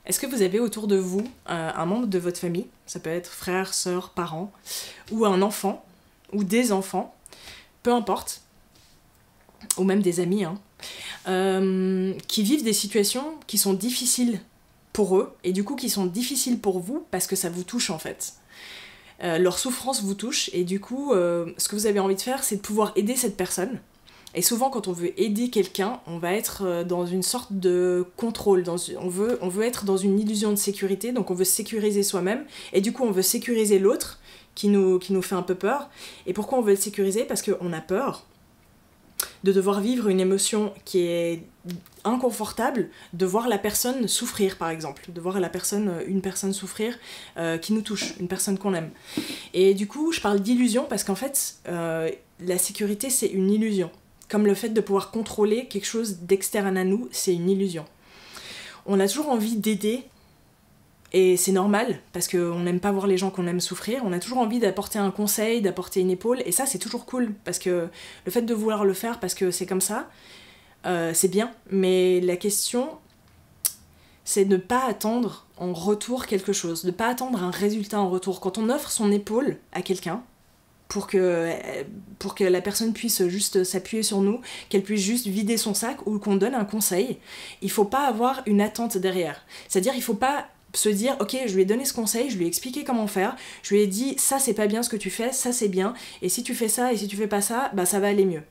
Est-ce que vous avez autour de vous un membre de votre famille, ça peut être frère, sœur, parent, ou un enfant, ou des enfants, peu importe, ou même des amis, hein, qui vivent des situations qui sont difficiles pour eux, et du coup qui sont difficiles pour vous parce que ça vous touche en fait. Leur souffrance vous touche, et du coup, ce que vous avez envie de faire, c'est de pouvoir aider cette personne. Et souvent, quand on veut aider quelqu'un, on va être dans une sorte de contrôle. On veut être dans une illusion de sécurité, donc on veut sécuriser soi-même, et du coup, on veut sécuriser l'autre, qui nous fait un peu peur. Et pourquoi on veut le sécuriser? Parce qu'on a peur de devoir vivre une émotion qui est inconfortable, de voir la personne souffrir par exemple, de voir une personne souffrir qui nous touche, une personne qu'on aime. Et du coup, je parle d'illusion parce qu'en fait, la sécurité c'est une illusion. Comme le fait de pouvoir contrôler quelque chose d'externe à nous, c'est une illusion. On a toujours envie d'aider, et c'est normal, parce qu'on n'aime pas voir les gens qu'on aime souffrir, on a toujours envie d'apporter un conseil, d'apporter une épaule, et ça c'est toujours cool, parce que le fait de vouloir le faire parce que c'est comme ça, c'est bien, mais la question c'est de ne pas attendre en retour quelque chose, de ne pas attendre un résultat en retour. Quand on offre son épaule à quelqu'un, pour que la personne puisse juste s'appuyer sur nous, qu'elle puisse juste vider son sac, ou qu'on donne un conseil, il faut pas avoir une attente derrière. C'est-à-dire il faut pas se dire ok, je lui ai donné ce conseil, je lui ai expliqué comment faire, je lui ai dit ça c'est pas bien ce que tu fais, ça c'est bien, et si tu fais ça et si tu fais pas ça, bah ça va aller mieux.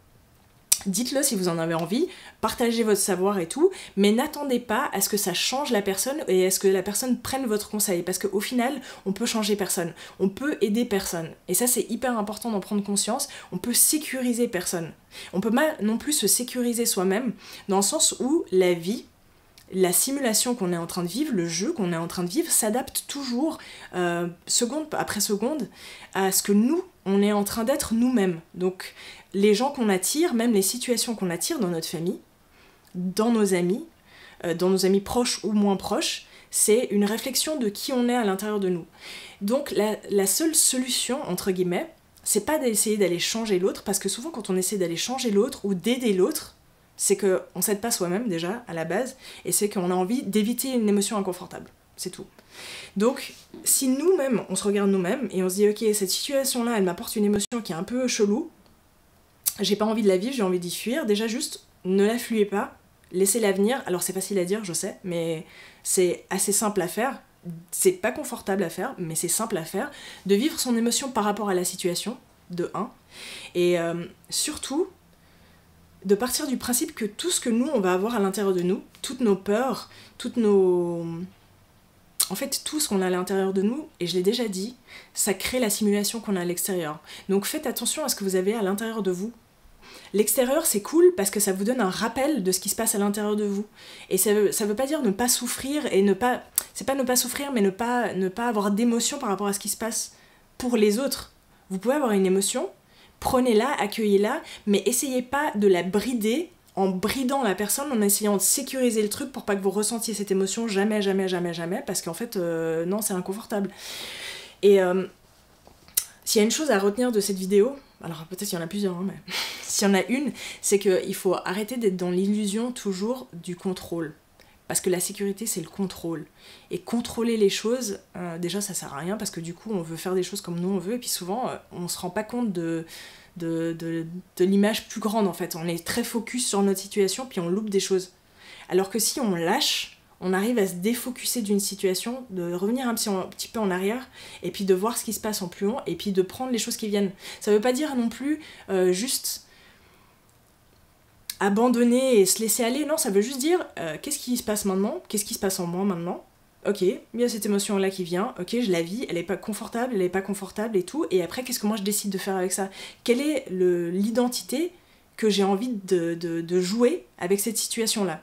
Dites-le si vous en avez envie, partagez votre savoir et tout, mais n'attendez pas à ce que ça change la personne et à ce que la personne prenne votre conseil, parce qu'au final, on peut changer personne, on peut aider personne, et ça c'est hyper important d'en prendre conscience, on peut sécuriser personne. On peut pas non plus se sécuriser soi-même, dans le sens où la vie, la simulation qu'on est en train de vivre, le jeu qu'on est en train de vivre, s'adapte toujours, seconde après seconde, à ce que nous, on est en train d'être nous-mêmes. Donc les gens qu'on attire, même les situations qu'on attire dans notre famille, dans nos amis proches ou moins proches, c'est une réflexion de qui on est à l'intérieur de nous. Donc la seule solution, entre guillemets, c'est pas d'essayer d'aller changer l'autre, parce que souvent quand on essaie d'aller changer l'autre ou d'aider l'autre, c'est qu'on s'aide pas soi-même déjà, à la base, et c'est qu'on a envie d'éviter une émotion inconfortable. C'est tout. Donc, si nous-mêmes, on se regarde nous-mêmes, et on se dit, ok, cette situation-là, elle m'apporte une émotion qui est un peu chelou, j'ai pas envie de la vivre, j'ai envie d'y fuir, déjà juste, ne la fuyez pas, laissez-la venir. Alors c'est facile à dire, je sais, mais c'est assez simple à faire. C'est pas confortable à faire, mais c'est simple à faire. De vivre son émotion par rapport à la situation, de 1. Et surtout, de partir du principe que tout ce que nous, on va avoir à l'intérieur de nous, toutes nos peurs, en fait, tout ce qu'on a à l'intérieur de nous, et je l'ai déjà dit, ça crée la simulation qu'on a à l'extérieur. Donc faites attention à ce que vous avez à l'intérieur de vous. L'extérieur, c'est cool parce que ça vous donne un rappel de ce qui se passe à l'intérieur de vous. Et ça veut pas dire ne pas souffrir, et ne pas... C'est pas ne pas souffrir, mais ne pas avoir d'émotion par rapport à ce qui se passe pour les autres. Vous pouvez avoir une émotion, prenez-la, accueillez-la, mais essayez pas de la brider en bridant la personne, en essayant de sécuriser le truc pour pas que vous ressentiez cette émotion, jamais, jamais, jamais, jamais, parce qu'en fait, non, c'est inconfortable. Et s'il y a une chose à retenir de cette vidéo, alors peut-être qu'il y en a plusieurs, hein, mais s'il y en a une, c'est qu'il faut arrêter d'être dans l'illusion toujours du contrôle. Parce que la sécurité, c'est le contrôle. Et contrôler les choses, déjà, ça sert à rien, parce que du coup, on veut faire des choses comme nous on veut, et puis souvent, on se rend pas compte de l'image plus grande, en fait. On est très focus sur notre situation, puis on loupe des choses. Alors que si on lâche, on arrive à se défocuser d'une situation, de revenir un petit peu en arrière, et puis de voir ce qui se passe en plus long, et puis de prendre les choses qui viennent. Ça veut pas dire non plus juste abandonner et se laisser aller, non, ça veut juste dire qu'est-ce qui se passe maintenant, qu'est-ce qui se passe en moi maintenant. Ok, il y a cette émotion-là qui vient, ok, je la vis, elle est pas confortable, elle est pas confortable et tout, et après, qu'est-ce que moi je décide de faire avec ça? Quelle est l'identité que j'ai envie de jouer avec cette situation-là?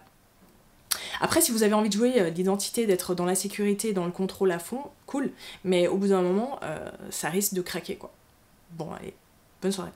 Après, si vous avez envie de jouer l'identité, d'être dans la sécurité, dans le contrôle à fond, cool, mais au bout d'un moment, ça risque de craquer, quoi. Bon, allez, bonne soirée.